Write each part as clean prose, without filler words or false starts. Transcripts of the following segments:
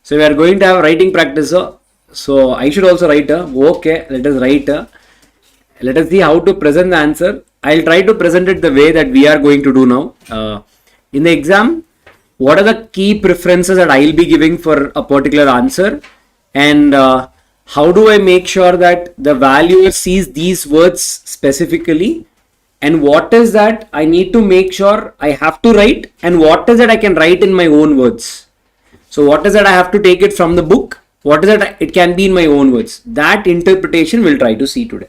So we are going to have writing practice. So I should also write. Okay, let us write. Let us see how to present the answer. I'll try to present it the way that we are going to do now. In the exam, what are the key preferences that I'll be giving for a particular answer? And how do I make sure that the valuer sees these words specifically? And what is that I need to make sure I have to write? And what is that I can write in my own words? So what is that I have to take it from the book? What is that it can be in my own words? That interpretation we'll try to see today.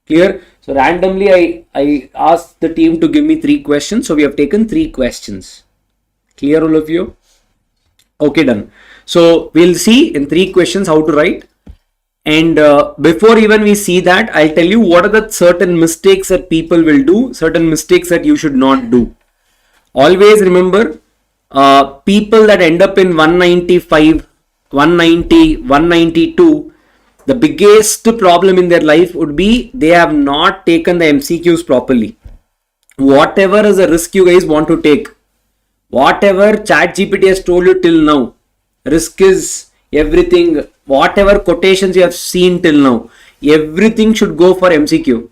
Clear? So randomly I asked the team to give me 3 questions. So we have taken 3 questions. Clear all of you? Okay, done. So we'll see in 3 questions how to write. And before even we see that, I'll tell you what are the certain mistakes that people will do, certain mistakes that you should not do. Always remember, people that end up in 195, 190, 192, the biggest problem in their life would be they have not taken the MCQs properly. Whatever is the risk you guys want to take, whatever ChatGPT has told you till now, risk is everything, whatever quotations you have seen till now, everything should go for MCQ.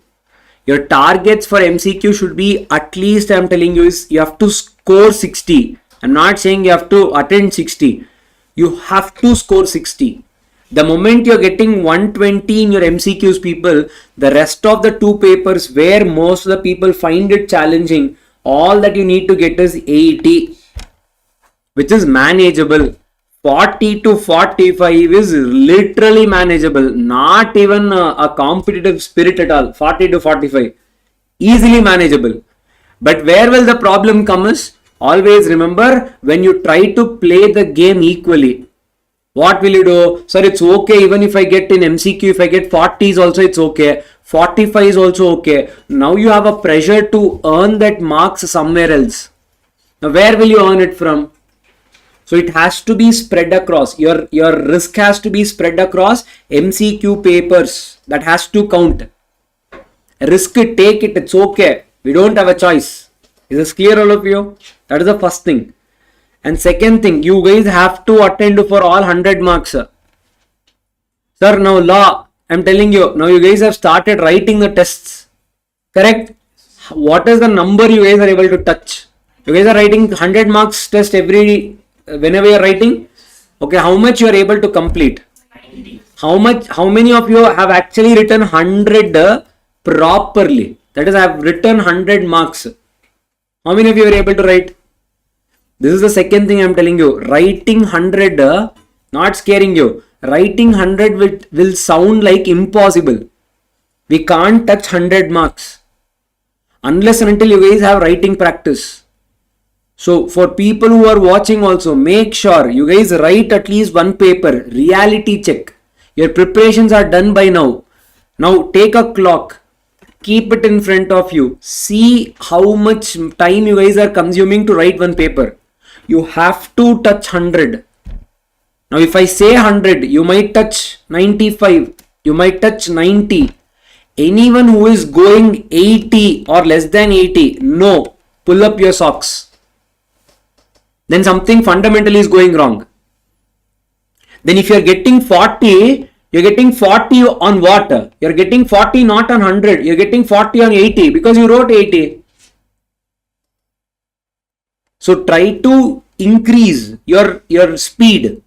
Your targets for MCQ should be, at least I'm telling you, is you have to score 60. I'm not saying you have to attend 60. You have to score 60. The moment you're getting 120 in your MCQs, people, the rest of the 2 papers where most of the people find it challenging, all that you need to get is 80, which is manageable. 40 to 45 is literally manageable, not even a competitive spirit at all. 40 to 45, easily manageable. But where will the problem come is, always remember, when you try to play the game equally, what will you do? Sir, it's okay even if I get in MCQ, if I get 40s also it's okay, 45 is also okay. Now you have a pressure to earn that marks somewhere else. Now where will you earn it from? So it has to be spread across. Your risk has to be spread across MCQ papers. That has to count. Risk it, take it, it's okay. We don't have a choice. Is this clear, all of you? That is the first thing. And second thing, you guys have to attend for all 100 marks. Sir, now law, I'm telling you, now you guys have started writing the tests. Correct? What is the number you guys are able to touch? You guys are writing 100 marks test whenever you are writing. Okay, how much you are able to complete? How many of you have actually written 100 properly? That is, I have written 100 marks. How many of you are able to write? This is the second thing I am telling you. Writing 100, not scaring you. Writing 100 will sound like impossible. We can't touch 100 marks unless and until you guys have writing practice. So for people who are watching also, make sure you guys write at least 1 paper. Reality check. Your preparations are done by now. Now take a clock. Keep it in front of you. See how much time you guys are consuming to write 1 paper. You have to touch 100. Now if I say 100, you might touch 95. You might touch 90. Anyone who is going 80 or less than 80, no. Pull up your socks. Then something fundamentally is going wrong. Then if you are getting 40, you're getting 40 on what? You're getting 40 not on 100. You're getting 40 on 80 because you wrote 80. So try to increase your speed.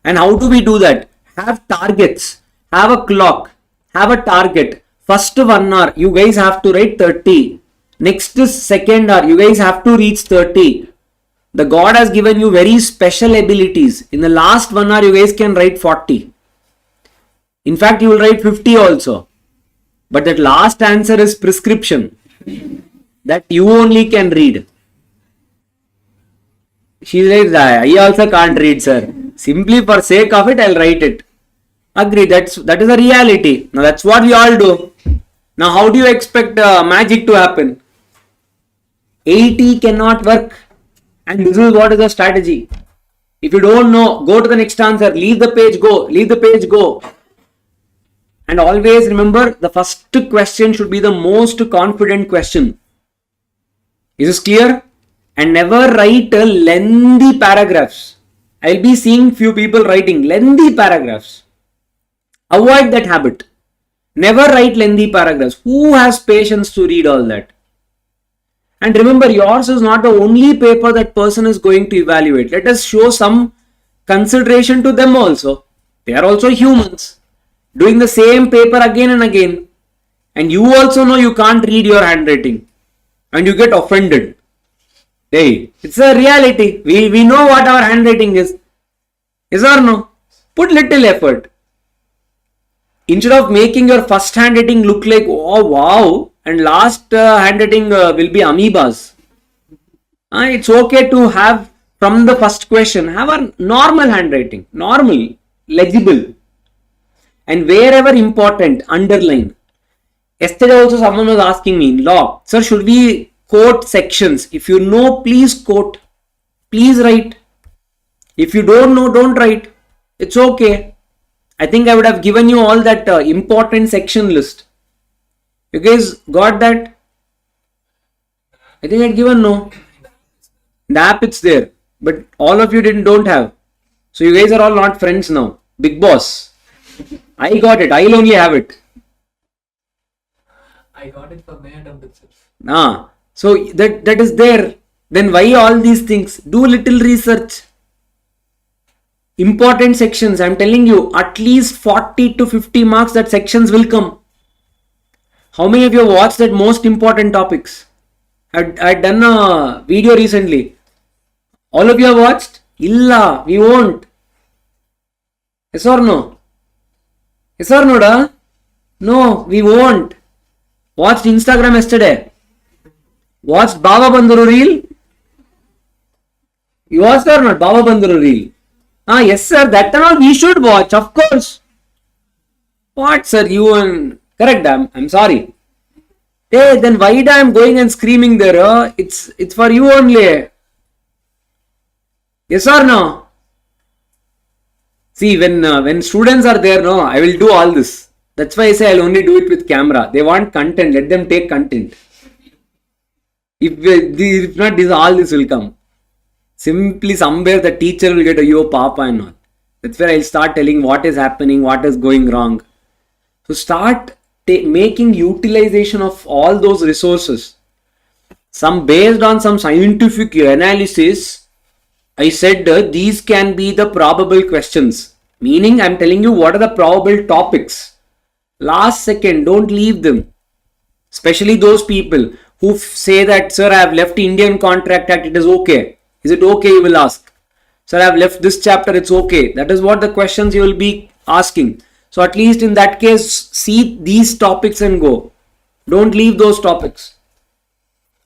And how do we do that? Have targets. Have a clock. Have a target. First 1 hour, you guys have to write 30. Next second hour, you guys have to reach 30. The God has given you very special abilities. In the last 1 hour, you guys can write 40. In fact, you will write 50 also. But that last answer is prescription. That you only can read. She says, I also can't read, sir. Simply for sake of it, I'll write it. Agree, that is a reality. Now that's what we all do. Now how do you expect magic to happen? 80 cannot work. And this is what is the strategy. If you don't know, go to the next answer. Leave the page, go. Leave the page, go. And always remember, the first question should be the most confident question. Is this clear? And never write lengthy paragraphs. I'll be seeing few people writing lengthy paragraphs. Avoid that habit. Never write lengthy paragraphs. Who has patience to read all that? And remember, yours is not the only paper that person is going to evaluate. Let us show some consideration to them also. They are also humans, doing the same paper again and again. And you also know you can't read your handwriting. And you get offended. Hey, it's a reality. We know what our handwriting is. Yes or no? Put little effort. Instead of making your first handwriting look like, oh wow, and last handwriting will be amoebas. It's okay to have from the first question, have a normal handwriting, normal, legible. And wherever important, underline. Yesterday also someone was asking me in law, sir, should we quote sections? If you know, please quote. Please write. If you don't know, don't write. It's okay. I think I would have given you all that important section list. You guys got that? I think I'd given no. The app it's there. But all of you don't have. So you guys are all not friends now. Big boss. I got it. I'll only have it. I got it from Mayadam itself. So that is there. Then why all these things? Do little research. Important sections, I'm telling you, at least 40 to 50 marks that sections will come. How many of you have watched that most important topics? I'd done a video recently. All of you have watched? Illa, we won't. Yes or no? Yes or no, da? No, we won't. Watched Instagram yesterday. Watched Baba Banduru reel? You watched or not? Baba Banduru reel. Yes sir, that and all we should watch, of course. What sir, you and correct, I'm sorry. Hey, then why I'm going and screaming there? It's for you only. Yes or no? See, when students are there, no, I will do all this. That's why I say I'll only do it with camera. They want content, let them take content. If not, all this will come. Simply somewhere the teacher will get a yo papa and all. That's where I'll start telling what is happening, what is going wrong. So start making utilization of all those resources. Some based on some scientific analysis, I said these can be the probable questions. Meaning I'm telling you what are the probable topics. Last second, don't leave them. Especially those people who say that, sir, I have left Indian Contract Act, it is okay. Is it okay, you will ask. Sir, I have left this chapter, it's okay. That is what the questions you will be asking. So at least in that case, see these topics and go. Don't leave those topics.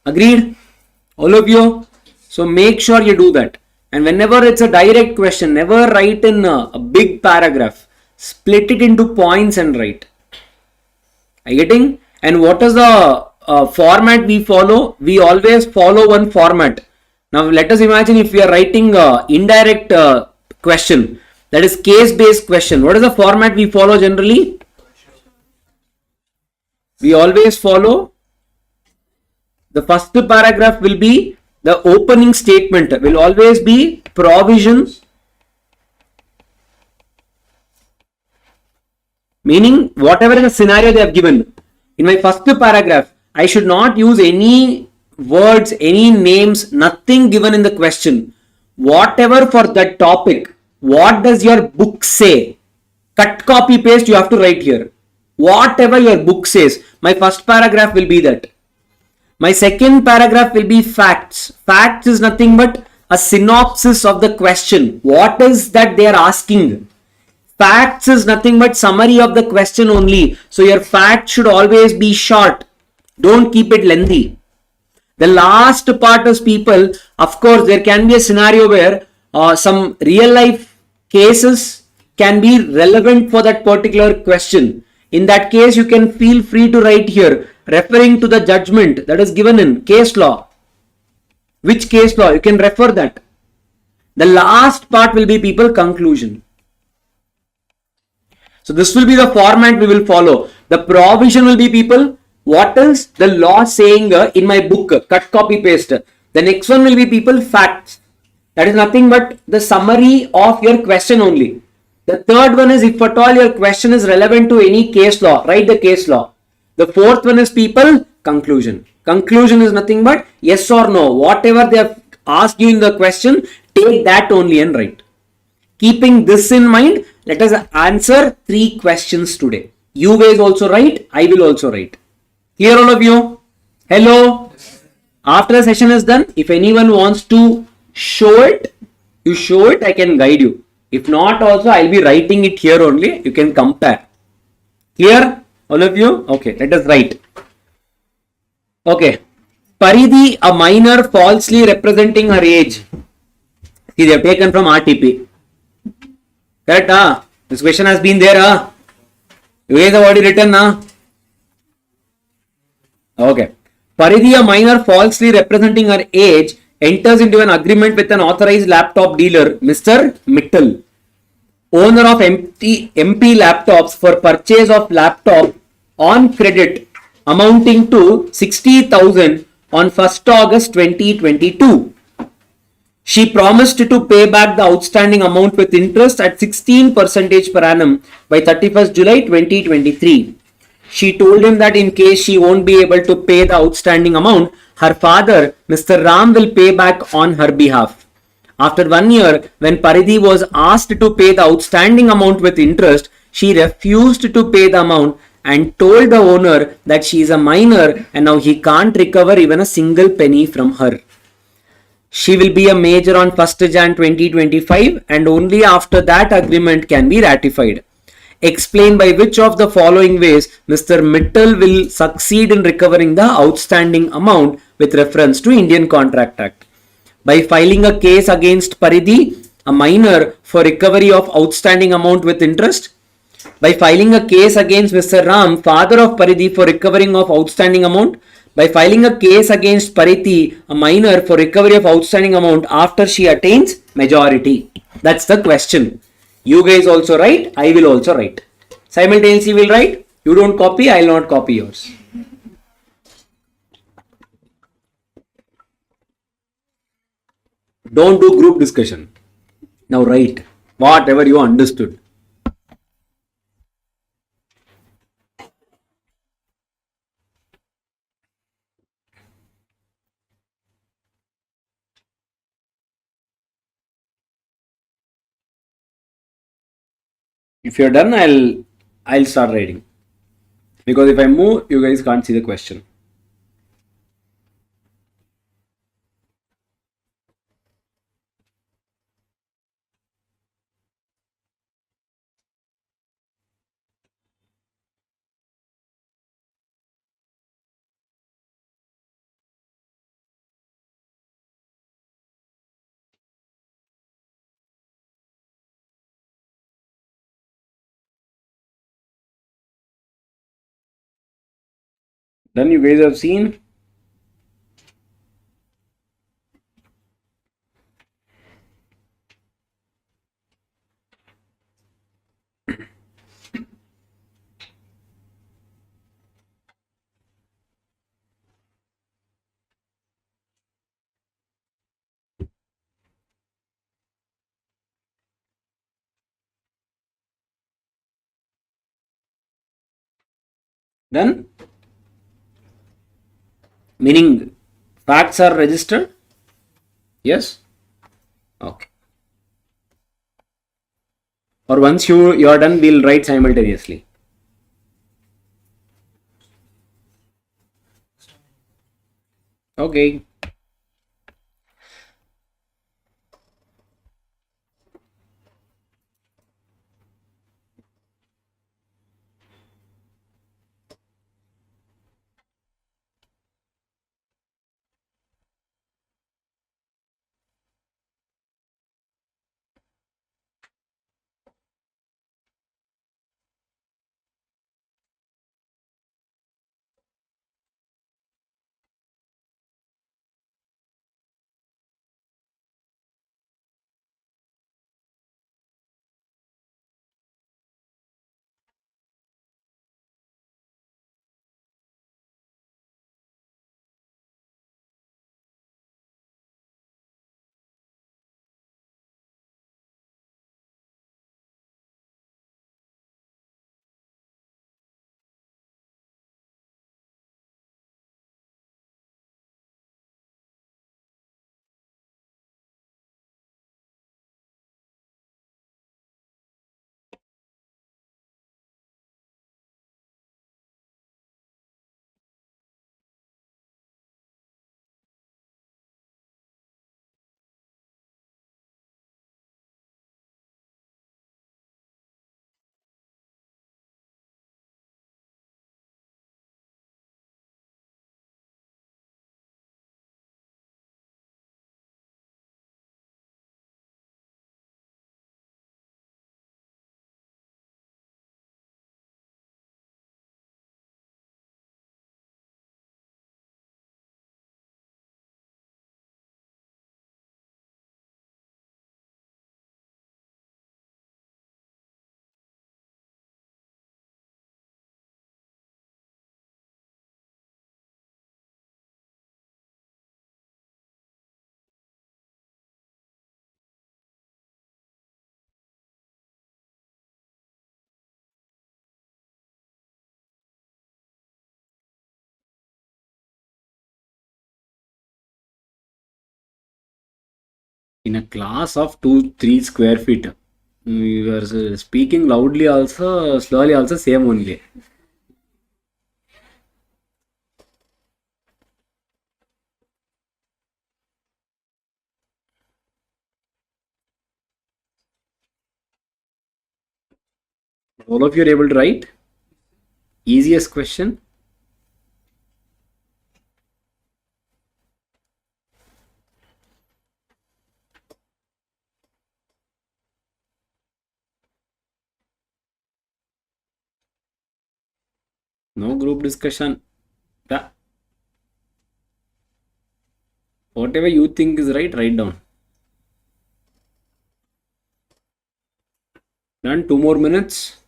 Agreed? All of you? So make sure you do that. And whenever it's a direct question, never write in a big paragraph. Split it into points and write. Are you getting? And what is the format we follow? We always follow one format. Now let us imagine if we are writing indirect question, that is case-based question. What is the format we follow generally? We always follow, the first paragraph will be the opening statement, will always be provision, meaning whatever the scenario they have given. In my first paragraph, I should not use any words, any names, nothing given in the question. Whatever for that topic, what does your book say? Cut, copy, paste, you have to write here. Whatever your book says, my first paragraph will be that. My second paragraph will be facts. Facts is nothing but a synopsis of the question. What is that they are asking? Facts is nothing but summary of the question only. So your fact should always be short. Don't keep it lengthy. The last part is people, of course, there can be a scenario where some real life cases can be relevant for that particular question. In that case, you can feel free to write here, referring to the judgment that is given in case law. Which case law? You can refer that. The last part will be people conclusion. So this will be the format we will follow. The provision will be people, what is the law saying in my book? Cut, copy, paste. The next one will be people facts. That is nothing but the summary of your question only. The third one is if at all your question is relevant to any case law, write the case law. The fourth one is people, conclusion. Conclusion is nothing but yes or no. Whatever they have asked you in the question, take that only and write. Keeping this in mind, let us answer 3 questions today. You guys also write, I will also write. Clear all of you? Hello? After the session is done, if anyone wants to show it, you show it, I can guide you. If not also, I'll be writing it here only. You can compare. Clear? All of you? Okay, let us write. Okay. Paridhi, a minor falsely representing her age. See, they have taken from RTP. That, this question has been there, You guys have already written, Okay. Paridhi, a minor falsely representing her age, enters into an agreement with an authorized laptop dealer, Mr. Mittal, owner of MP laptops, for purchase of laptop on credit amounting to 60,000 on 1st August 2022. She promised to pay back the outstanding amount with interest at 16% per annum by 31st July 2023. She told him that in case she won't be able to pay the outstanding amount, her father, Mr. Ram, will pay back on her behalf. After 1 year, when Paridhi was asked to pay the outstanding amount with interest, she refused to pay the amount and told the owner that she is a minor and now he can't recover even a single penny from her. She will be a major on 1st Jan 2025 and only after that agreement can be ratified. Explain by which of the following ways Mr. Mittal will succeed in recovering the outstanding amount with reference to Indian Contract Act. By filing a case against Paridhi, a minor, for recovery of outstanding amount with interest. By filing a case against Mr. Ram, father of Paridhi, for recovering of outstanding amount. By filing a case against Paridhi, a minor, for recovery of outstanding amount after she attains majority. That's the question. You guys also write, I will also write. Simultaneously we'll write. You don't copy, I will not copy yours. Don't do group discussion. Now write whatever you understood. If you're done, I'll start writing. Because if I move, you guys can't see the question. Then you guys have seen. Done? Meaning facts are registered? Yes? Okay. Or once you are done, we'll write simultaneously. Okay. In a class of 2-3 square feet. You are speaking loudly also, slowly also, same only. All of you are able to write? Easiest question. No group discussion. Whatever you think is right, write down. Done. 2 more minutes.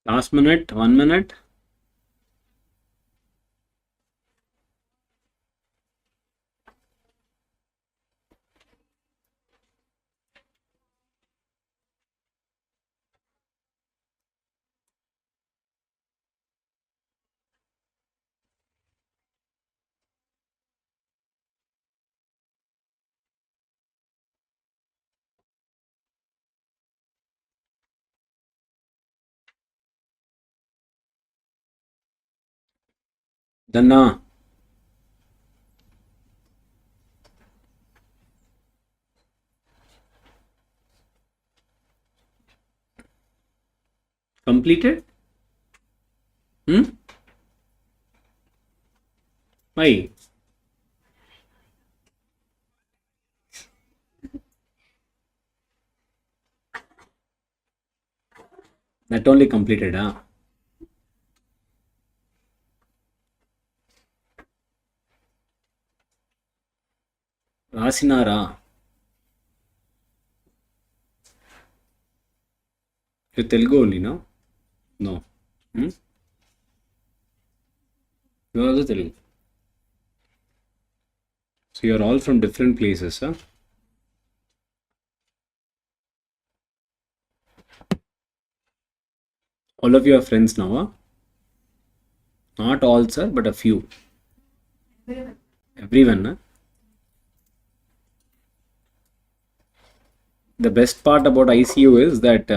Last minute, 1 minute. Done. Completed? Why? That only completed, huh? Rasinara. You Telugu only, no? No. You are also Telugu. So you are all from different places, huh? All of you are friends now, huh? Not all, sir, but a few. Everyone, huh? The best part about ICU is that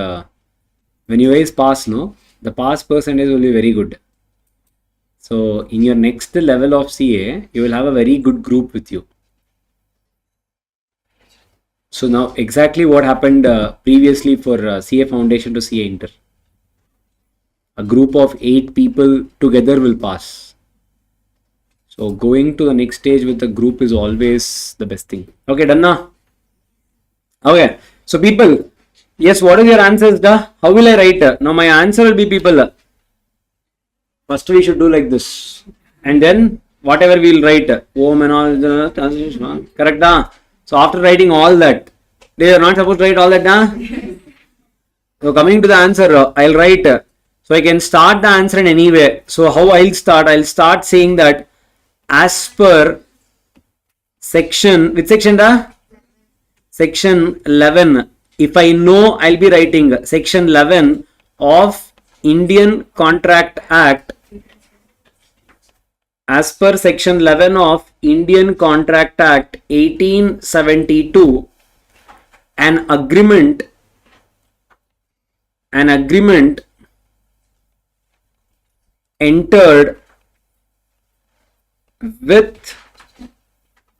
when you guys pass, no, the pass percentage will be very good. So in your next level of CA, you will have a very good group with you. So now exactly what happened previously for CA Foundation to CA Inter. A group of 8 people together will pass. So going to the next stage with the group is always the best thing. Okay, done now? Okay, so people, yes, what is your answers? How will I write? Now my answer will be people. First we should do like this. And then whatever we will write. Om and all. Correct? So after writing all that, they are not supposed to write all that. So coming to the answer, I'll write. So I can start the answer in any way. So how I'll start saying that as per section, which section section 11. If I know, I'll be writing section 11 of Indian Contract Act. As per section 11 of Indian Contract Act 1872, an agreement entered with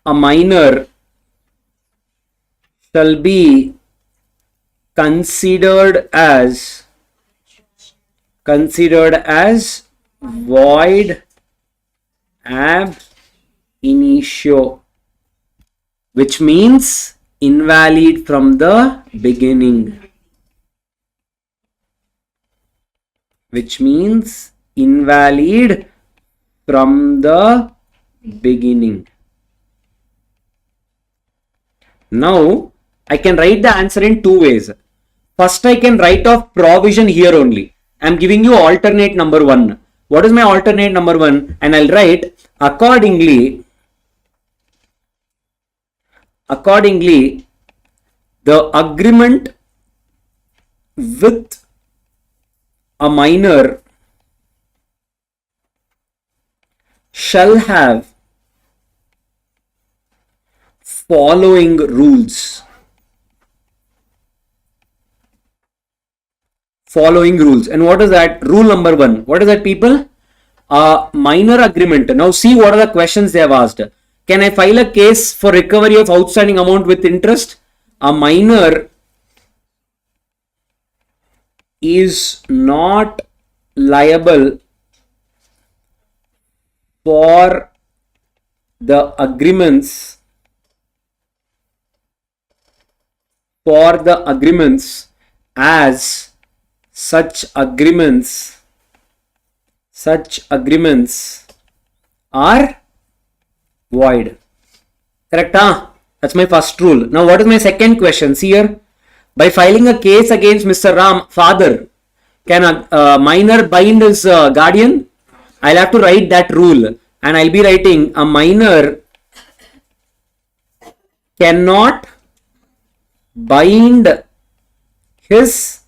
a minor shall be considered as void ab initio, which means invalid from the beginning. which means invalid from the beginning. Now I can write the answer in two ways. First, I can write off provision here only. I am giving you alternate number 1. What is my alternate number 1? And I'll write accordingly, the agreement with a minor shall have following rules. And what is that? Rule number 1. What is that, people? A minor agreement. Now see what are the questions they have asked. Can I file a case for recovery of outstanding amount with interest? A minor is not liable for the agreements as such agreements are void. Correct? That's my first rule. Now what is my second question? See here. By filing a case against Mr. Ram, father, can a minor bind his guardian? I'll have to write that rule, and I'll be writing a minor cannot bind his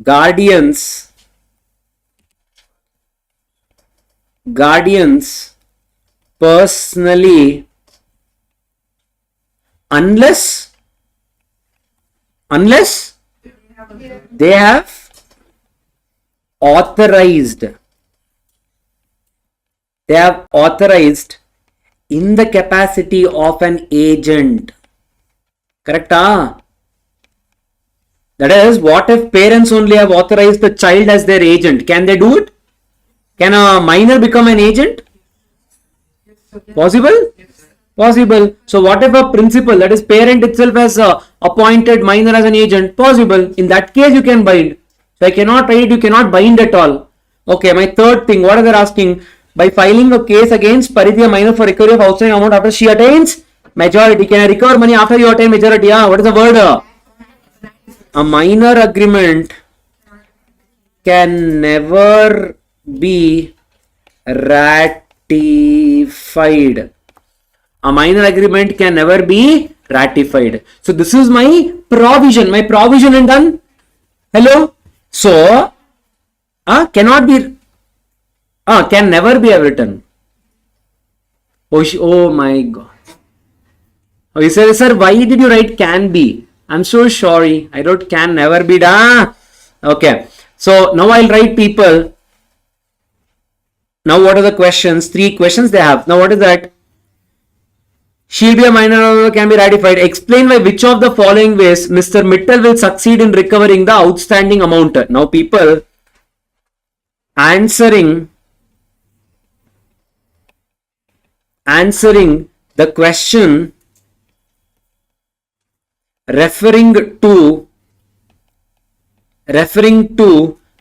guardians personally unless they have authorized in the capacity of an agent. Correct? That is, what if parents only have authorized the child as their agent? Can they do it? Can a minor become an agent? Possible? Possible. So what if a principal, that is parent itself, has appointed minor as an agent? Possible. In that case you can bind. So I cannot write you cannot bind at all. Okay, my third thing, what are they asking? By filing a case against Paridhi, a minor, for recovery of outstanding amount after she attains majority. Can I recover money after you attain majority? What is the word? A minor agreement can never be ratified. A minor agreement can never be ratified. So this is my provision. My provision and done. Hello. So cannot be. Can never be written. Oh my God. Oh, you said, sir, why did you write can be? I'm so sorry. I wrote can never be done. Okay. So now I'll write people. Now what are the questions? 3 questions they have. Now what is that? She'll be a minor or can be ratified. Explain by which of the following ways Mr. Mittal will succeed in recovering the outstanding amount. Now people, answering the question referring to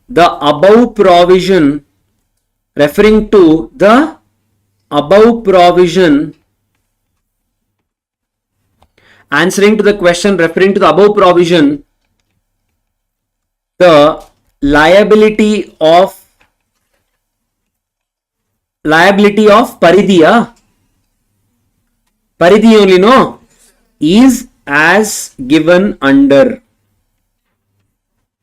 the above provision, answering to the question referring to the above provision, the liability of Paridhi, Paridhi only, no, is as given under.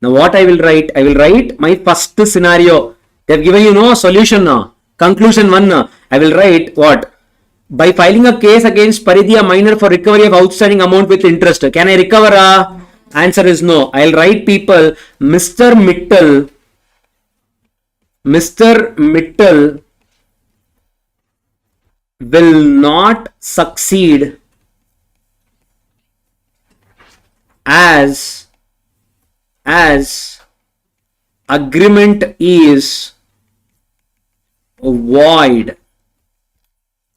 Now what I will write? I will write my first scenario. They have given you no solution now. Conclusion 1. I will write what? By filing a case against Paridhi, a minor, for recovery of outstanding amount with interest. Can I recover? Answer is no. I'll write people, Mr. Mittal will not succeed as agreement is void,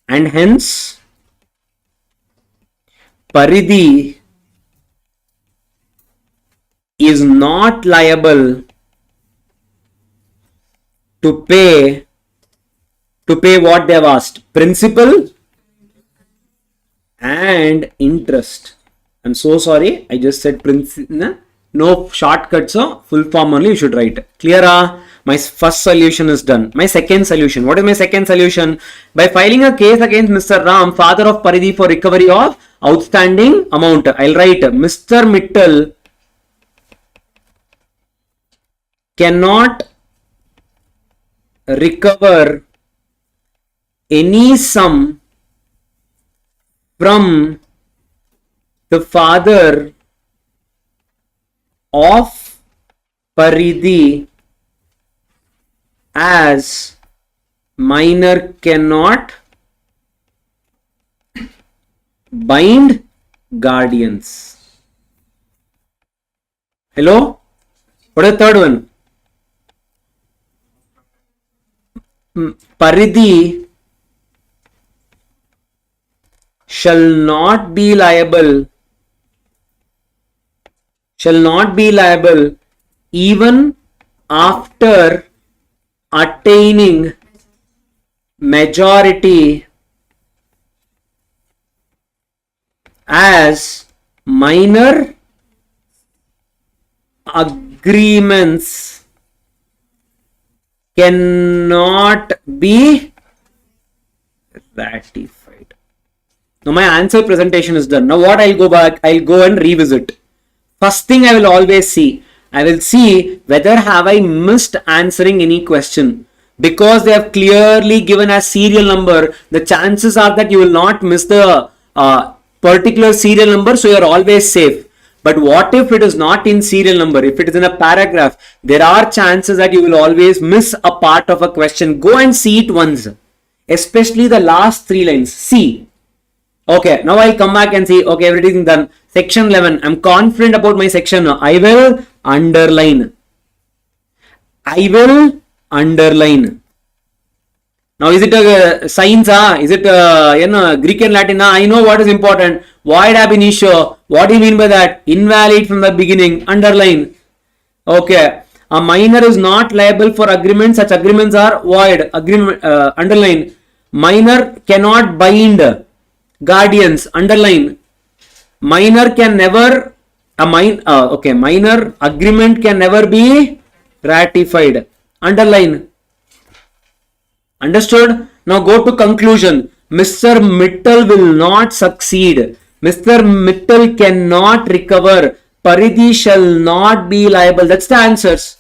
and hence Paridhi is not liable to pay what they have asked, principal and interest. I'm so sorry, I just said principal. No shortcuts, so full form only you should write. Clear? My first solution is done. My second solution. What is my second solution? By filing a case against Mr. Ram, father of Paridhi, for recovery of outstanding amount, I'll write Mr. Mittal cannot recover any sum from the father of Paridhi as minor cannot bind guardians. Hello? What is the third one? Paridhi shall not be liable even after attaining majority as minor agreements cannot be ratified. Now my answer presentation is done. Now what I'll go back, I'll go and revisit. First thing I will always see, I will see whether have I missed answering any question. Because they have clearly given a serial number, the chances are that you will not miss the particular serial number, so you are always safe. But what if it is not in serial number? If it is in a paragraph, there are chances that you will always miss a part of a question. Go and see it once, especially the last 3 lines. See. Okay, now I'll come back and see, okay, everything done. Section 11, I'm confident about my section. I will underline. Now, is it a science? Is it Greek and Latin? I know what is important. Void ab initio. What do you mean by that? Invalid from the beginning. Underline. Okay. A minor is not liable for agreements. Such agreements are void. Underline. Minor cannot bind guardians. Underline. Minor can never. Minor agreement can never be ratified. Underline. Understood? Now go to conclusion. Mr. Mittal will not succeed. Mr. Mittal cannot recover. Paridhi shall not be liable. That's the answers.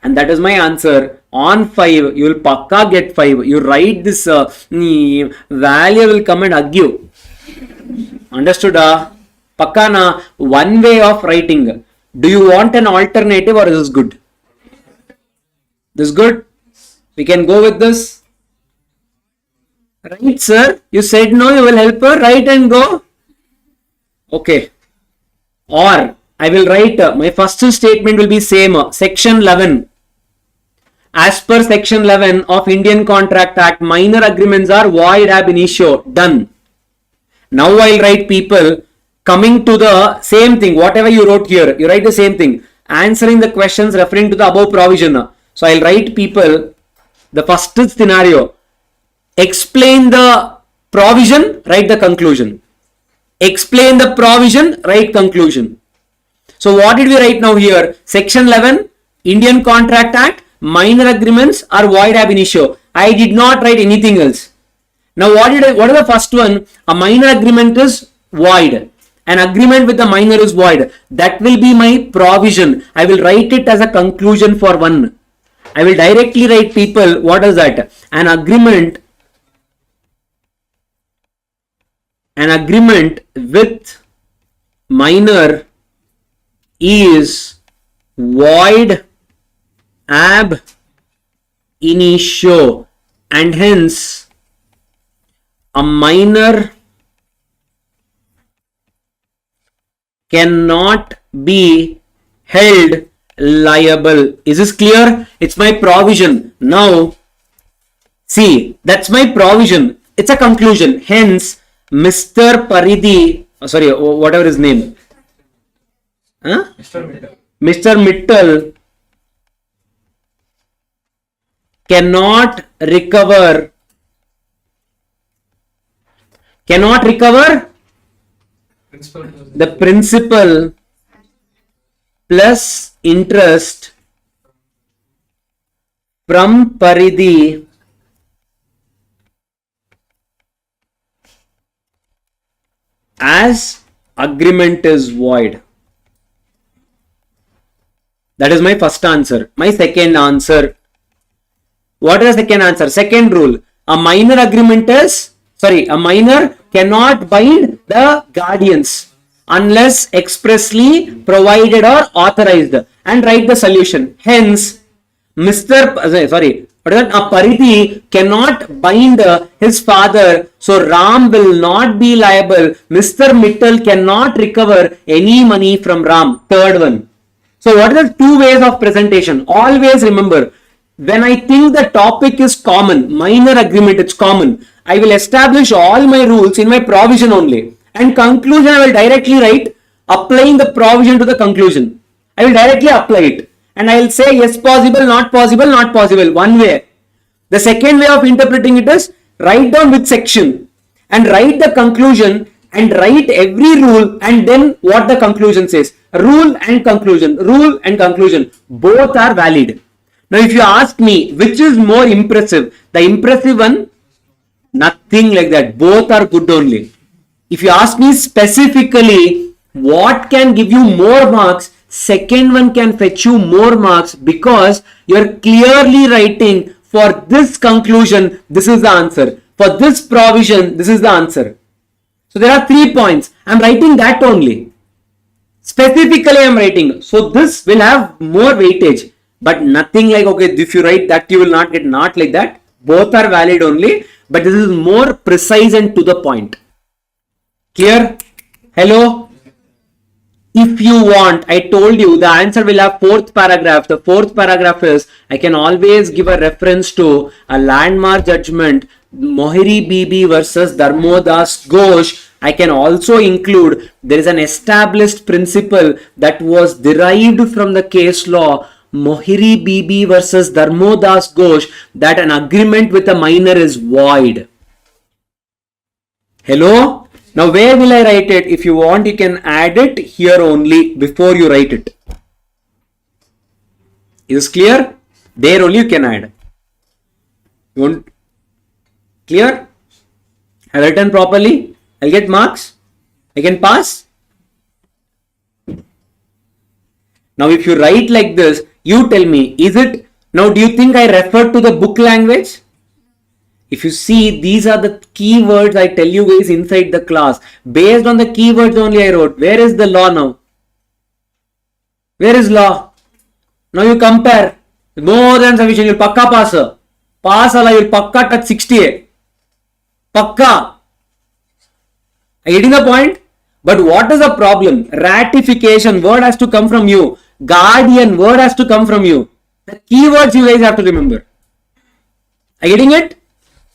And that is my answer. On 5, you will pakka get 5. You write this, value will come and hug you. Understood? Pakka na, one way of writing. Do you want an alternative or is this good? This good? We can go with this. Right, sir? You said no, you will help her. Write and go. Okay. Or I will write, my first statement will be same. Section 11. As per Section 11 of Indian Contract Act, minor agreements are void ab initio. Done. Now I'll write people coming to the same thing. Whatever you wrote here, you write the same thing. Answering the questions referring to the above provision. So I'll write people, the first scenario. Explain the provision, write the conclusion. Explain the provision, write conclusion. So what did we write now here? Section 11, Indian Contract Act, minor agreements are void ab initio. I did not write anything else. Now what is the first one? A minor agreement is void. An agreement with the minor is void. That will be my provision. I will write it as a conclusion for one. I will directly write people, what is that? An agreement with minor is void ab initio, and hence a minor cannot be held liable. Is this clear? It's my provision. Now see, that's my provision. It's a conclusion. Hence Mr. Paridhi, whatever his name, Mr. Mittal cannot recover Principal plus the principal plus interest from Paridhi as agreement is void. That is my first answer. My second answer. What is the second answer? Second rule. A minor cannot bind the guardians unless expressly provided or authorized, and write the solution. Hence, a Paridhi cannot bind his father, so Ram will not be liable. Mr. Mittal cannot recover any money from Ram. Third one. So what are the two ways of presentation? Always remember, when I think the topic is common, minor agreement, it's common, I will establish all my rules in my provision only. And conclusion I will directly write, applying the provision to the conclusion. I will directly apply it. And I will say yes possible, not possible, not possible. One way. The second way of interpreting it is, write down which section and write the conclusion and write every rule and then what the conclusion says. Rule and conclusion. Both are valid. Now if you ask me which is more impressive, the impressive one, nothing like that. Both are good only. If you ask me specifically what can give you more marks, second one can fetch you more marks because you are clearly writing for this conclusion, this is the answer. For this provision, this is the answer. So there are 3 points. I am writing that only. Specifically I am writing. So this will have more weightage. But nothing like, okay, if you write that, you will not get, not like that. Both are valid only. But this is more precise and to the point. Clear? Hello? If you want, I told you the answer will have fourth paragraph. The fourth paragraph is, I can always give a reference to a landmark judgment, Mohiri Bibi versus Dharmodas Ghosh. I can also include, there is an established principle that was derived from the case law, Mohiri Bibi versus Dharmodas Ghosh, that an agreement with a minor is void. Hello? Now where will I write it? If you want, you can add it here only before you write it. Is clear? There only you can add. You want? Clear? Have I written properly? I'll get marks. I can pass. Now if you write like this, you tell me, is it? Now do you think I referred to the book language? If you see, these are the keywords I tell you guys inside the class. Based on the keywords only I wrote. Where is the law now? Where is law? Now you compare. More than sufficient. You'll pakka pass. Pass ala, you'll pakka touch 60. Pakka. Are you getting the point? But what is the problem? Ratification word has to come from you. Guardian word has to come from you. The keywords you guys have to remember. Are you getting it?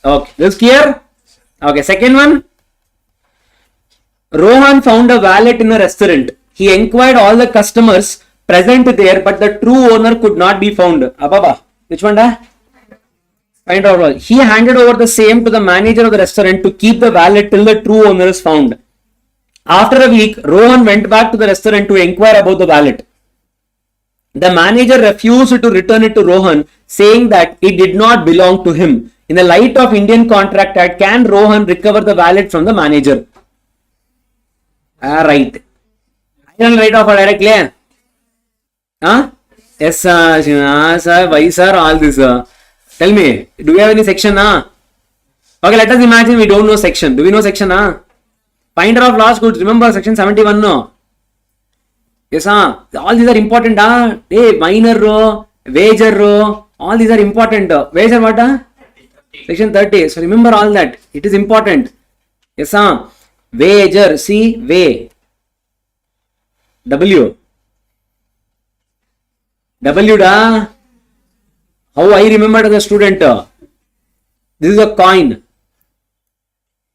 Okay, this is clear? Okay, second one. Rohan found a wallet in a restaurant. He inquired all the customers present there, but the true owner could not be found. Ababa, which one da? Find out all. He handed over the same to the manager of the restaurant to keep the wallet till the true owner is found. After a week, Rohan went back to the restaurant to inquire about the wallet. The manager refused to return it to Rohan, saying that it did not belong to him. In the light of Indian Contract Act, can Rohan recover the wallet from the manager? Right. I can write off directly. Huh? Yes, sir. Why, sir? All this. Tell me, do we have any section? Okay, let us imagine we don't know section. Do we know section? Finder of lost goods. Remember section 71, no? Yes, all these are important. Hey, minor row, wager row, all these are important. Wager what? Section 30. So remember all that. It is important. Yes, wager. See, way. W. W da. How I remembered as a student. This is a coin.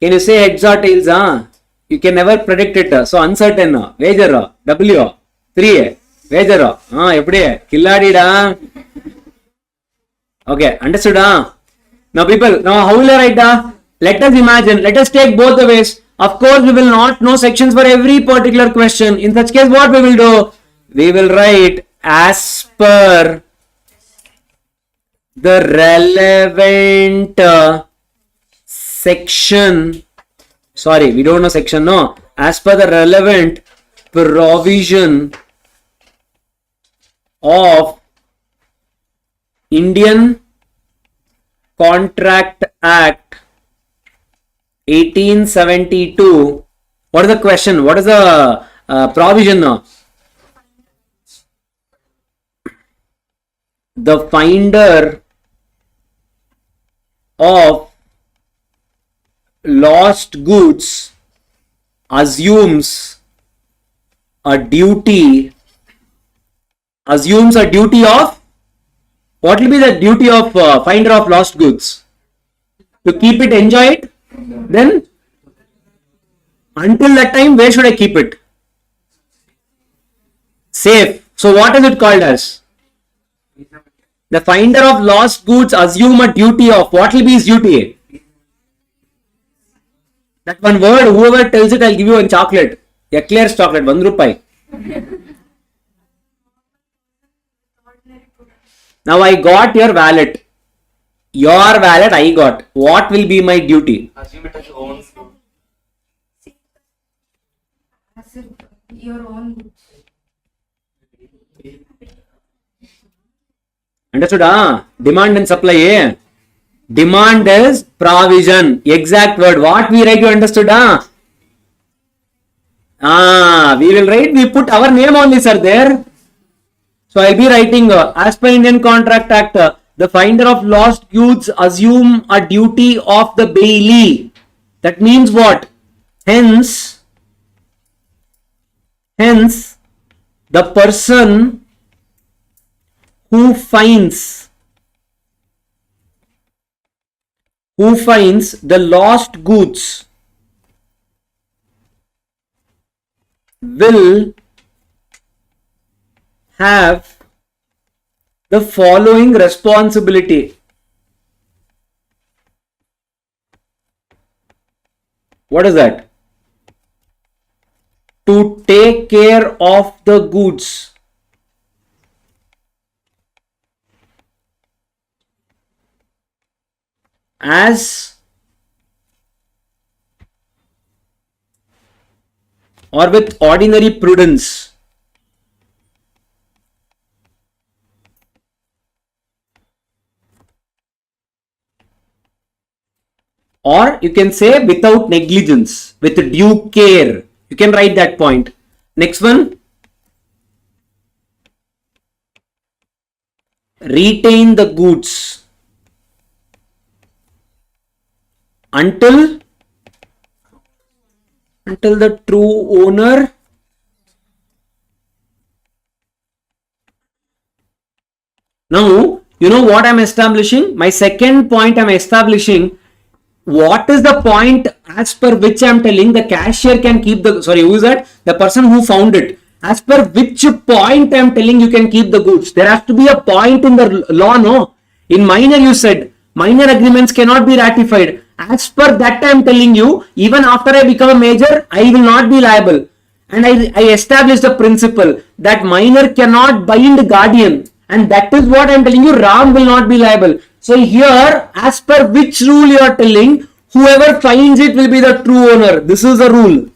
Can you say heads or tails? You can never predict it. So uncertain. Wager. W. 3. Wager. Eppadi? Killadi da. Okay, understood? Now people, now how will I write let us imagine, let us take both the ways. Of course, we will not know sections for every particular question. In such case, what we will do? We will write as per the relevant section. Sorry, we don't know section, no. As per the relevant provision of Indian Contract Act 1872. What is the question? What is the provision now? The finder of lost goods assumes a duty of, what will be the duty of finder of lost goods? To keep it, enjoy it. Then until that time, where should I keep it? Safe. So what is it called as? The finder of lost goods assume a duty of, what will be his duty? That one word, whoever tells it, I'll give you a chocolate. Eclair's chocolate, 1 rupee. Now I got your wallet. Your wallet I got. What will be my duty? Assume it as your own. As if your own goods. Understood? Demand and supply. Demand is provision. Exact word. What we write, you understood? We will write, we put our name only, sir, there. So I'll be writing, as per Indian Contract Act, the finder of lost goods assume a duty of the bailee. That means what? Hence, the person who finds the lost goods will have the following responsibility. What is that? To take care of the goods. As or with ordinary prudence. Or you can say without negligence, with due care. You can write that point. Next one. Retain the goods until the true owner now, you know what I'm establishing? My second point I'm establishing. What is the point as per which I'm telling the cashier can keep the, sorry, who is that? The person who found it. As per which point I'm telling you can keep the goods. There has to be a point in the law, no? In minor you said, minor agreements cannot be ratified. As per that I'm telling you, even after I become a major, I will not be liable. And I established the principle that minor cannot bind guardian. And that is what I'm telling you, Ram will not be liable. So here, as per which rule you are telling, whoever finds it will be the true owner. This is the rule.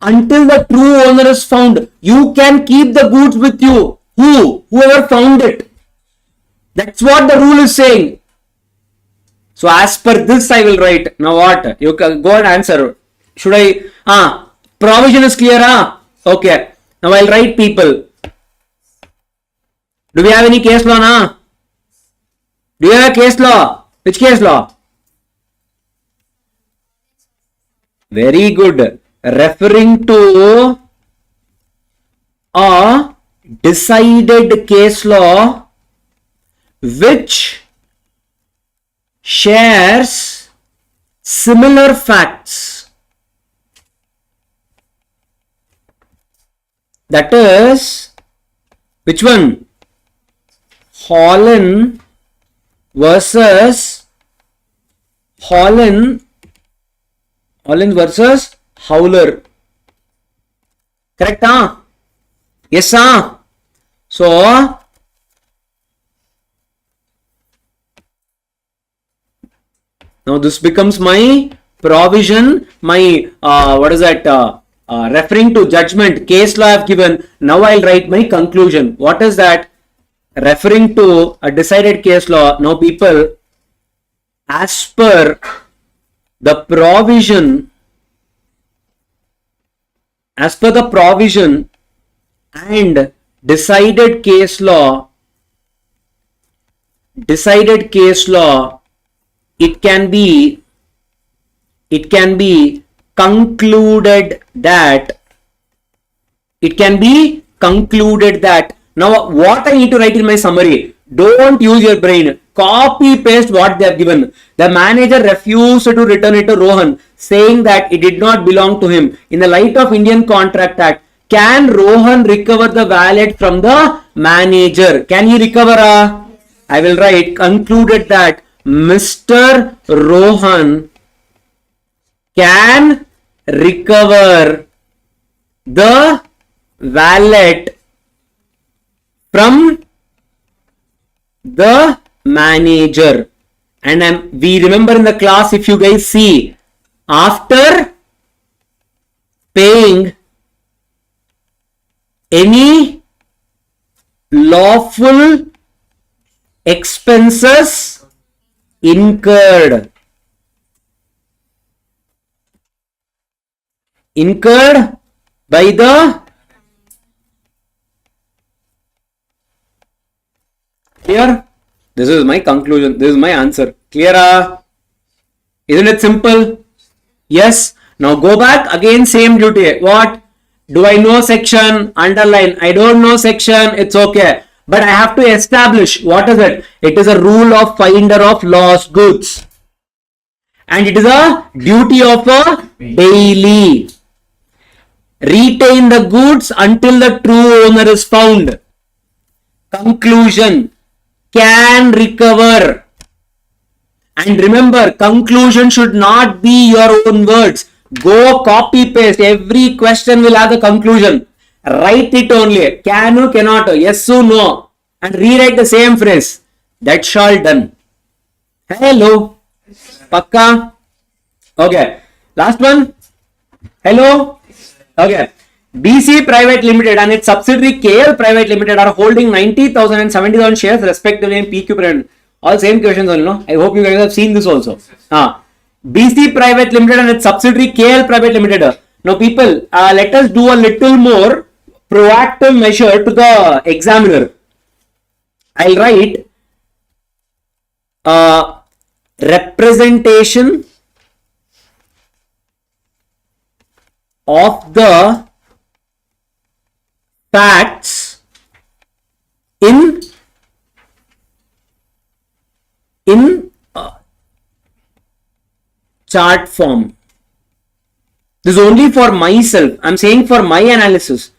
Until the true owner is found, you can keep the goods with you. Whoever found it. That's what the rule is saying. So as per this I will write. Now what? You can go and answer. Should I? Provision is clear. Okay. Now I'll write people. Do we have any case law now? Do you have a case law? Which case law? Very good. Referring to a decided case law which shares similar facts. That is, which one? Holland versus Holland versus Howler. Correct? Huh? Yes, sir. So, now this becomes my provision, my what is that? Referring to judgment, case law I have given. Now I'll write my conclusion. What is that? Referring to a decided case law. Now people, as per the provision, and decided case law, it can be concluded that now what I need to write in my summary, don't use your brain, copy paste what they have given. The manager refused to return it to Rohan, saying that it did not belong to him. In the light of Indian Contract Act, can Rohan recover the wallet from the manager? Can he recover? I will write concluded that Mr. Rohan can recover the wallet from the manager. And we remember in the class, if you guys see, after paying any lawful expenses incurred by the clear. This is my conclusion. This is my answer. Clear? Isn't it simple? Yes. Now go back again. Same duty. What? Do I know section? Underline. I don't know section. It's okay. But I have to establish. What is it? It is a rule of finder of lost goods. And it is a duty of a daily. Retain the goods until the true owner is found. Conclusion. Can recover. And remember, conclusion should not be your own words. Go copy paste. Every question will have the conclusion. Write it only. Can or cannot. Yes or no. And rewrite the same phrase. That's all done. Hello. Pakka. Okay. Last one. Hello. Okay. BC Private Limited and its subsidiary KL Private Limited are holding 90,000 and 70,000 shares respectively in PQ Private. All same questions only, no? I hope you guys have seen this also. BC Private Limited and its subsidiary KL Private Limited. Now people, let us do a little more proactive measure to the examiner. I'll write representation of the facts in chart form. This is only for myself. I'm saying for my analysis.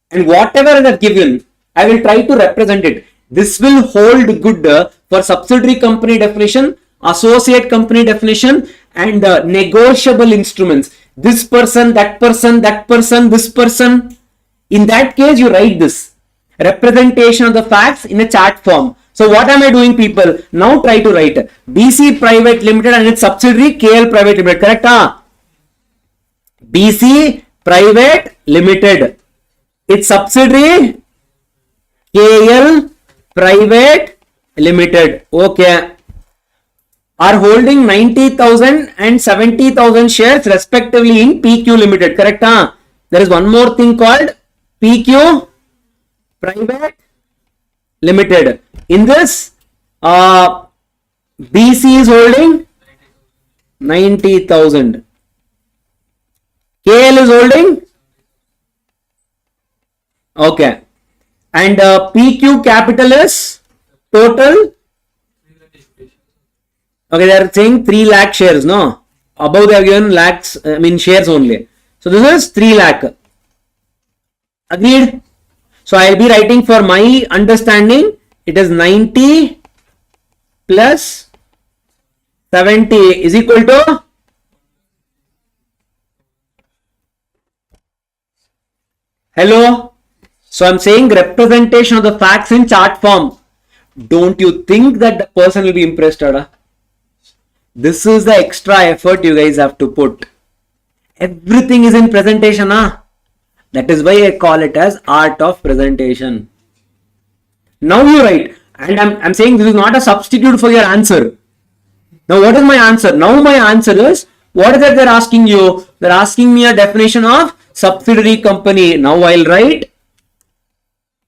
And whatever I have given, I will try to represent it. This will hold good for subsidiary company definition, associate company definition, and negotiable instruments. This person, that person, that person, this person. In that case, you write this. Representation of the facts in a chart form. So what am I doing, people? Now try to write BC Private Limited and its subsidiary KL Private Limited. Correct? BC Private Limited. Its subsidiary KL Private Limited. Okay. Are holding 90,000 and 70,000 shares respectively in PQ Limited. Correct? There is one more thing called PQ Private Limited. In this, BC is holding 90,000. KL is holding. Okay. And PQ capital is total. Okay, they are saying 3 lakh shares, no? Above they have given lakhs, shares only. So this is 3 lakh. Agreed? So I will be writing for my understanding, it is 90 plus 70 is equal to hello. So I'm saying representation of the facts in chart form. Don't you think that the person will be impressed, Ada? This is the extra effort you guys have to put. Everything is in presentation, That is why I call it as art of presentation. Now you write, and I'm saying this is not a substitute for your answer. Now what is my answer? Now my answer is, what is that they're asking you? They're asking me a definition of subsidiary company. Now I'll write,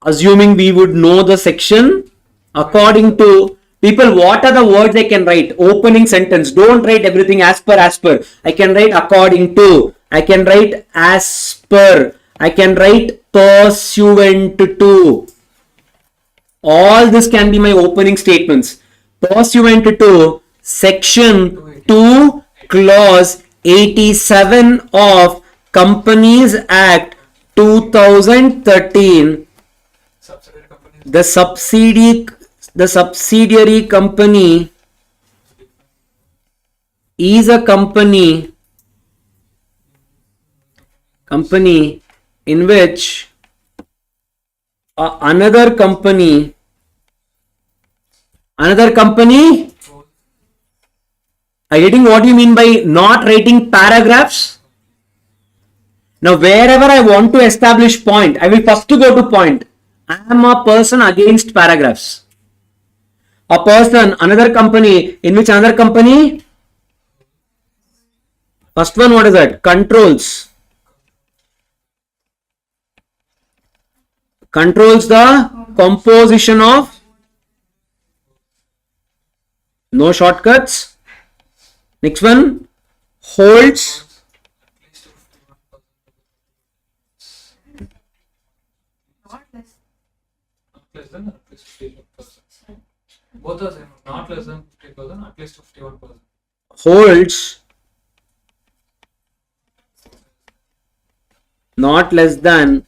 assuming we would know the section, according to people, what are the words I can write? Opening sentence. Don't write everything as per. I can write according to. I can write as per. I can write pursuant to. All this can be my opening statements. Pursuant to section 2 clause 87 of Companies Act 2013. Subsidiary companies. The subsidiary company is a company in which another company are you getting what you mean by not writing paragraphs? Now wherever I want to establish point, I will first to go to point. I am a person against paragraphs. A person, another company, in which another company, first one, what is that? Controls the composition of, no shortcuts. Next one, holds Not less. Less than at least 51%. Both are same. Not less than 50%, at least 51%. holds not less than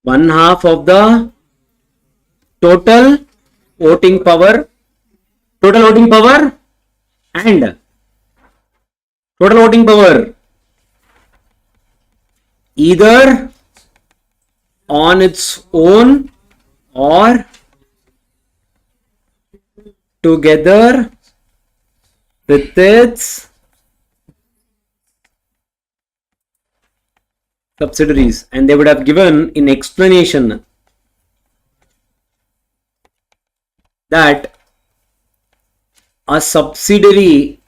1/2 of the total voting power and total voting power either on its own or together with its subsidiaries, and they would have given in explanation that a subsidiary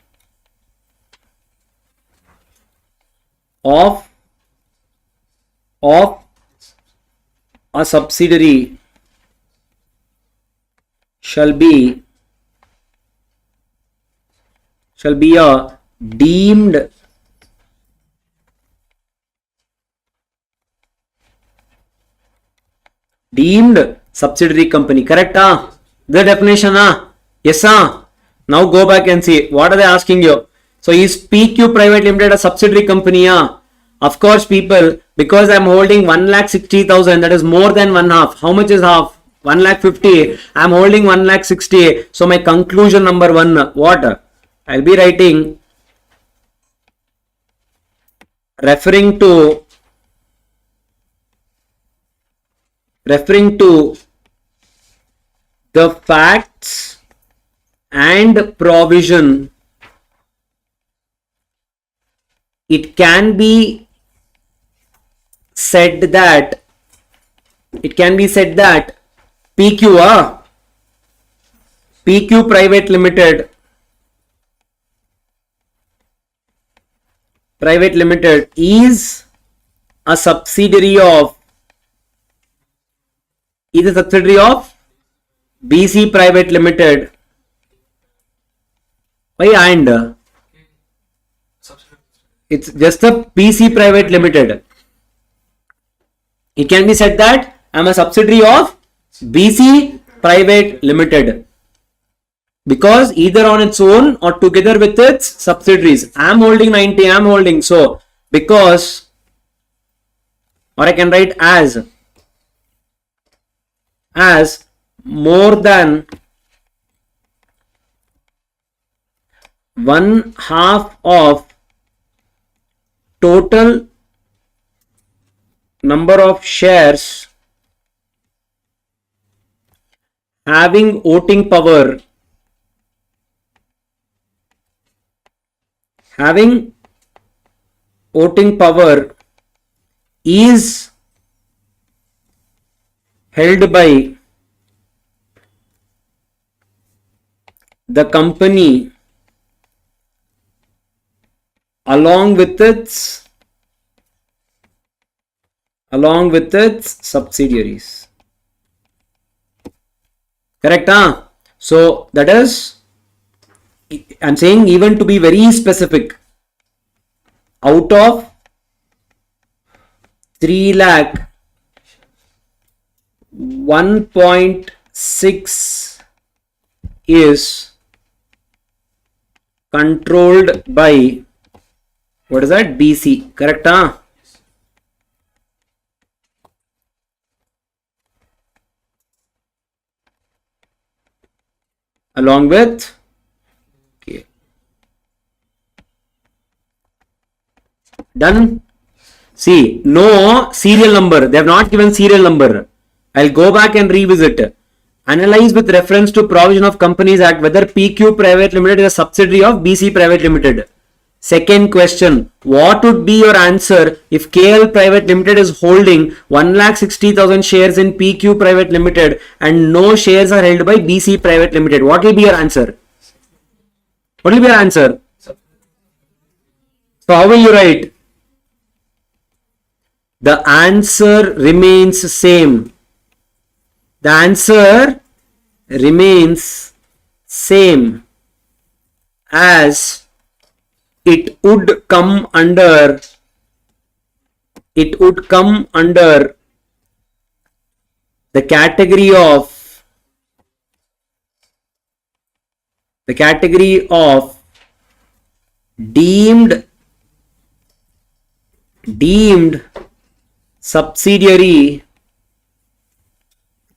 of a subsidiary shall be a deemed subsidiary company. Correct? The definition? Yes. Now go back and see what are they asking you. So is PQ Private Limited a subsidiary company? Of course, people, because I am holding 1,60,000, that is more than 1/2. How much is half? 1,50,000. I am holding 1,60,000. So my conclusion number 1, what? I'll be writing referring to the facts and provision, it can be said that PQ Private Limited is a subsidiary of BC Private Limited. Why and? Subsidiary. It's just a BC Private Limited. It can be said that I am a subsidiary of BC Private Limited. Because either on its own or together with its subsidiaries. I am holding 90, I am holding. So, because, or I can write as more than 1/2 of total number of shares having voting power is held by the company along with its subsidiaries. Correct? So that is, I'm saying, even to be very specific, out of 3 lakh 1.6 is controlled by, what is that, BC. Correct? Along with, okay, done. See, no serial number. They have not given serial number. I'll go back and revisit. Analyze with reference to provision of Companies Act whether PQ Private Limited is a subsidiary of BC Private Limited. Second question, what would be your answer if KL Private Limited is holding 1,60,000 shares in PQ Private Limited and no shares are held by BC Private Limited? What will be your answer? What will be your answer? So how will you write? The answer remains same. The answer remains same as it would come under the category of deemed subsidiary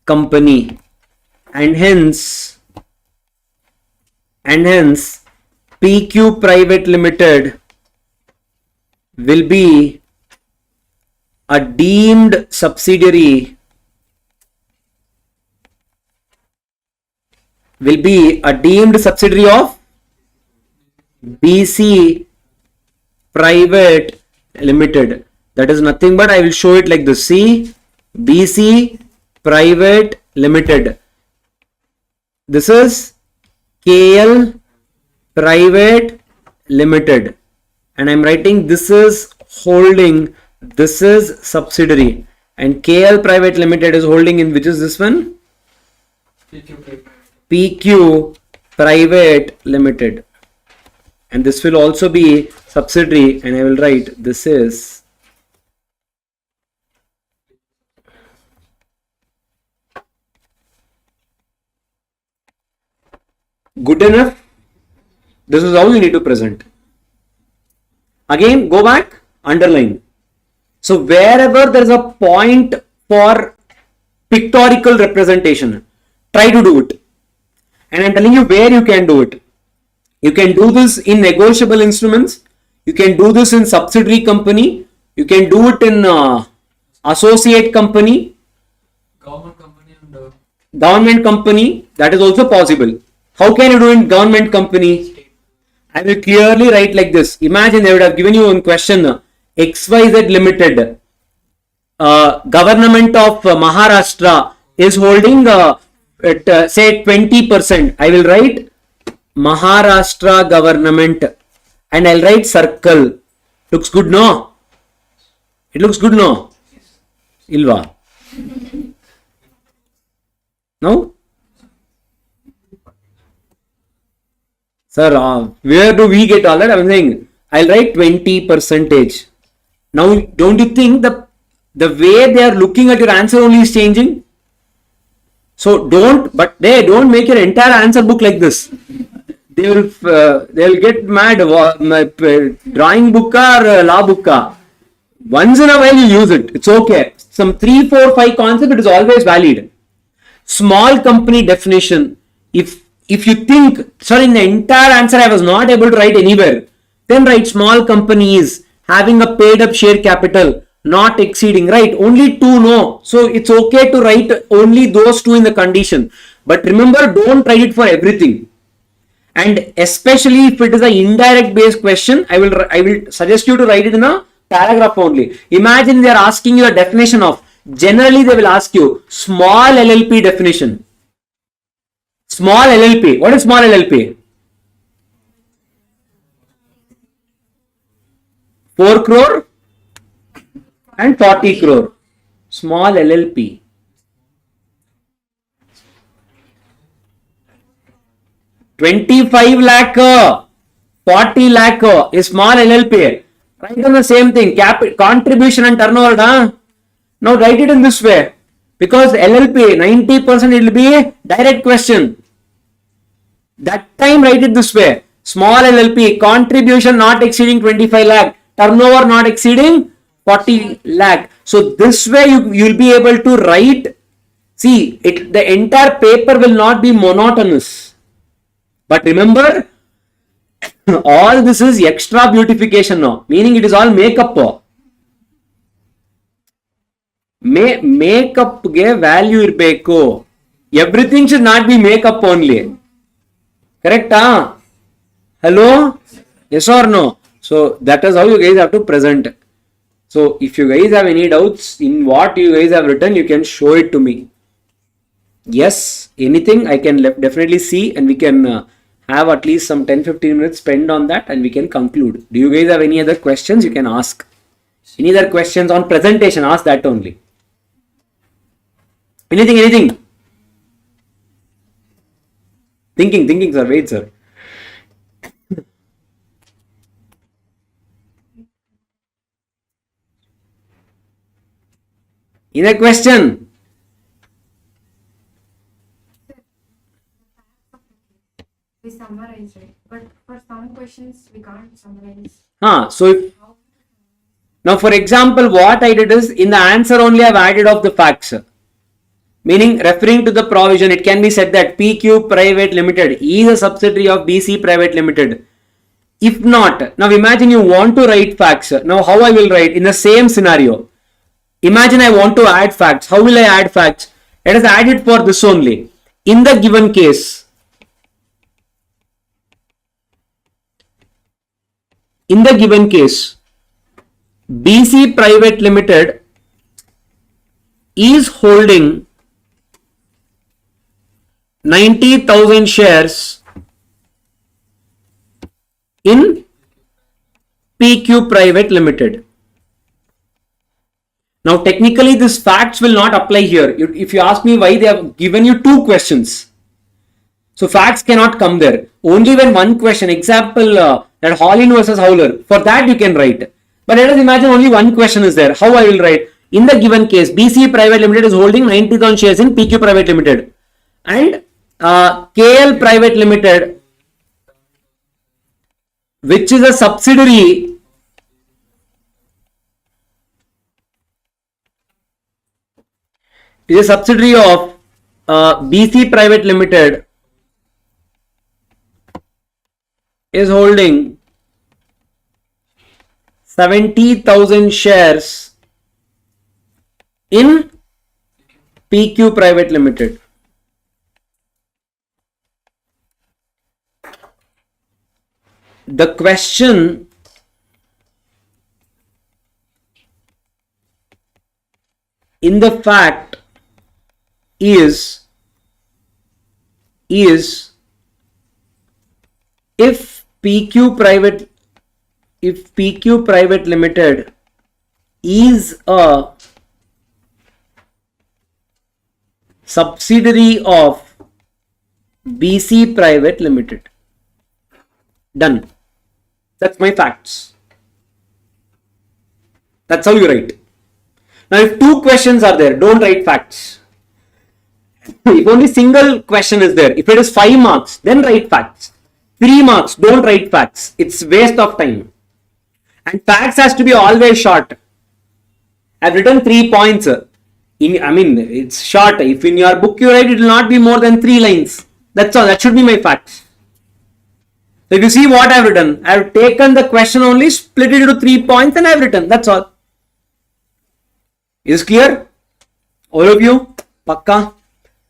company, and hence PQ Private Limited will be a deemed subsidiary of BC Private Limited. That is nothing but, I will show it like this. See, BC Private Limited. This is KL Private Limited, and I'm writing this is holding, this is subsidiary, and KL Private Limited is holding in, which is this one? PQ Private Limited, and this will also be subsidiary, and I will write this is good enough. This is how you need to present. Again, go back, underline. So wherever there is a point for pictorial representation, try to do it. And I'm telling you where you can do it. You can do this in negotiable instruments. You can do this in subsidiary company. You can do it in associate company. Government company. That is also possible. How can you do in government company? I will clearly write like this. Imagine they would have given you one question. XYZ Limited, government of Maharashtra is holding say 20%. I will write Maharashtra government and I'll write circle. Looks good, no? It looks good, no? Ilva. No? Sir, where do we get all that? I'm saying I'll write 20%. Now, don't you think the The way they are looking at your answer only is changing. So don't make your entire answer book like this. They'll get mad. Drawing book or law book. Once in a while you use it. It's okay. Some 3, 4, 5 concept, it is always valid. Small company definition. If you think, sorry, in the entire answer I was not able to write anywhere, then write small company is having a paid up share capital not exceeding, right? Only 2 no. So it's okay to write only those 2 in the condition. But remember, don't write it for everything. And especially if it is an indirect based question, I will suggest you to write it in a paragraph only. Imagine they are asking you a definition of, generally they will ask you small LLP definition. Small LLP. What is small LLP? 4 crore and 40 crore. Small LLP. 25 lakh, 40 lakh is small LLP. Write on the same thing. Contribution and turnover. Now write it in this way. Because LLP, 90% it will be a direct question. That time write it this way. Small LLP, contribution not exceeding 25 lakh. Turnover not exceeding 40 lakh. So this way you will be able to write. See, the entire paper will not be monotonous. But remember, all this is extra beautification now. Meaning it is all makeup. Makeup ge value irbeku. Everything should not be makeup only. Correct? Hello? Yes or no? So that is how you guys have to present. So if you guys have any doubts in what you guys have written, you can show it to me. Yes, anything I can definitely see, and we can have at least some 10-15 minutes spent on that, and we can conclude. Do you guys have any other questions? You can ask. Any other questions on presentation? Ask that only. Anything? Thinking, sir. Wait, sir. Any question? We summarize it, but for some questions we can't summarize. Now for example, what I did is, in the answer only I have added of the facts. Meaning, referring to the provision, it can be said that PQ Private Limited is a subsidiary of BC Private Limited. If not, now imagine you want to write facts. Now how I will write in the same scenario? Imagine I want to add facts. How will I add facts? Let us add it for this only. In the given case, BC Private Limited is holding 90,000 shares in PQ Private Limited. Now technically this facts will not apply here. If you ask me why, they have given you 2 questions. So facts cannot come there. Only when one question, example that Hollin versus Howler, for that you can write. But let us imagine only one question is there. How I will write? In the given case, BC Private Limited is holding 90,000 shares in PQ Private Limited. And KL Private Limited, which is a subsidiary of BC Private Limited, is holding 70,000 shares in PQ Private Limited. The question in the fact is if PQ Private Limited is a subsidiary of BC Private Limited. Done. That's my facts. That's how you write. Now, if two questions are there, don't write facts. If only single question is there, if it is 5 marks, then write facts. 3 marks, don't write facts. It's waste of time. And facts has to be always short. I've written 3 points. It's short. If in your book you write, it will not be more than 3 lines. That's all. That should be my facts. So if you see what I've written, I've taken the question only, split it into 3 points and I've written. That's all. Is clear? All of you? Pakka?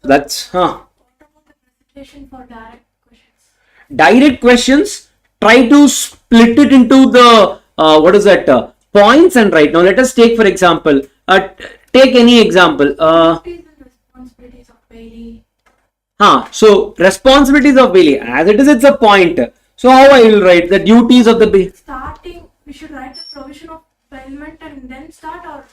That's, What about the presentation for direct questions? Direct questions, try to split it into the, points and write. Now let us take for example, take any example. Duties and responsibilities of Bailey. So responsibilities of Bailey, as it is, it's a point. So how I will write the duties of the Bailey? Starting, we should write the provision of bailment and then start, or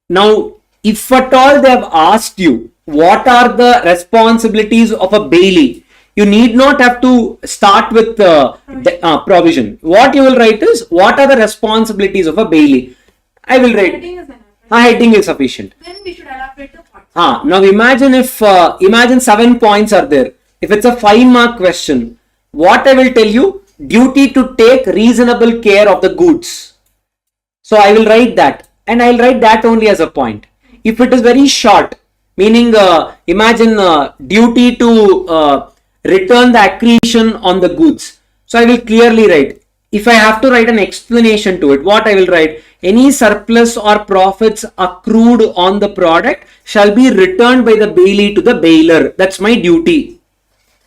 Now, if at all they have asked you, what are the responsibilities of a Bailey? You need not have to start with provision. What you will write is, what are the responsibilities of a Bailey? I will write, heading is enough. heading is sufficient. Then we should elaborate the points. Now imagine if, imagine 7 points are there. If it's a 5-mark question, what I will tell you, duty to take reasonable care of the goods. So I will write that, and I will write that only as a point. If it is very short, meaning imagine duty to return the accretion on the goods. So I will clearly write. If I have to write an explanation to it, what I will write, any surplus or profits accrued on the product shall be returned by the bailee to the bailer. That's my duty.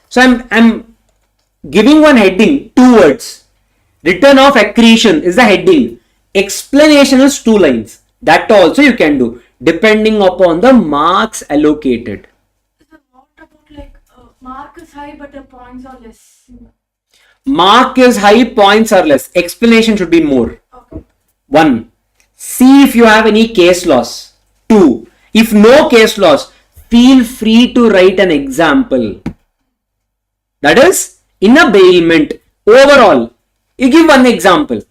So I'm giving one heading, 2 words. Return of accretion is the heading. Explanation is 2 lines. That also you can do, depending upon the marks allocated. So what about like mark is high but the points are less? Mark is high, points are less. Explanation should be more. Okay. 1. See if you have any case laws. 2. If no case laws, feel free to write an example. That is, in a bailment, overall, you give one example.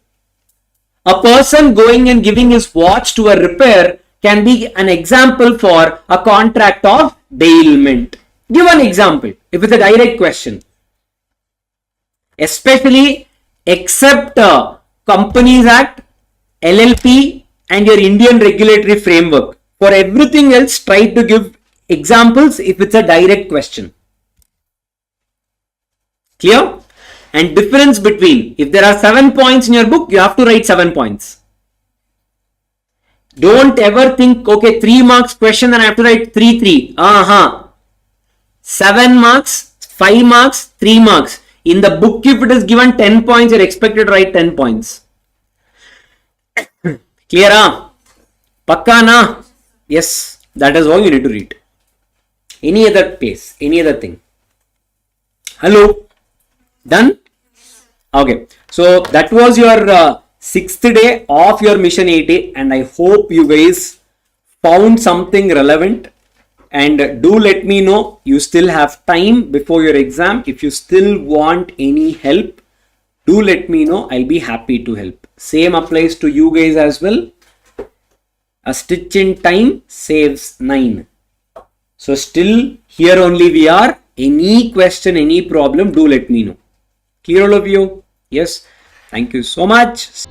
A person going and giving his watch to a repair can be an example for a contract of bailment. Give an example if it's a direct question. Especially except Companies Act, LLP and your Indian regulatory framework. For everything else, try to give examples if it's a direct question. Clear? And difference between, if there are 7 points in your book, you have to write 7 points. Don't ever think, okay, 3 marks question and I have to write 3. 7 marks, 5 marks, 3 marks. In the book, if it is given 10 points, you're expected to write 10 points. Clear? Pakka na? Yes, that is all you need to read. Any other place, any other thing. Hello? Done? Okay. So that was your 6th day of your Mission 80, and I hope you guys found something relevant. And do let me know, you still have time before your exam. If you still want any help, do let me know. I'll be happy to help. Same applies to you guys as well. A stitch in time saves 9. So still here only we are. Any question, any problem, do let me know. Clear all of you? Yes. Thank you so much.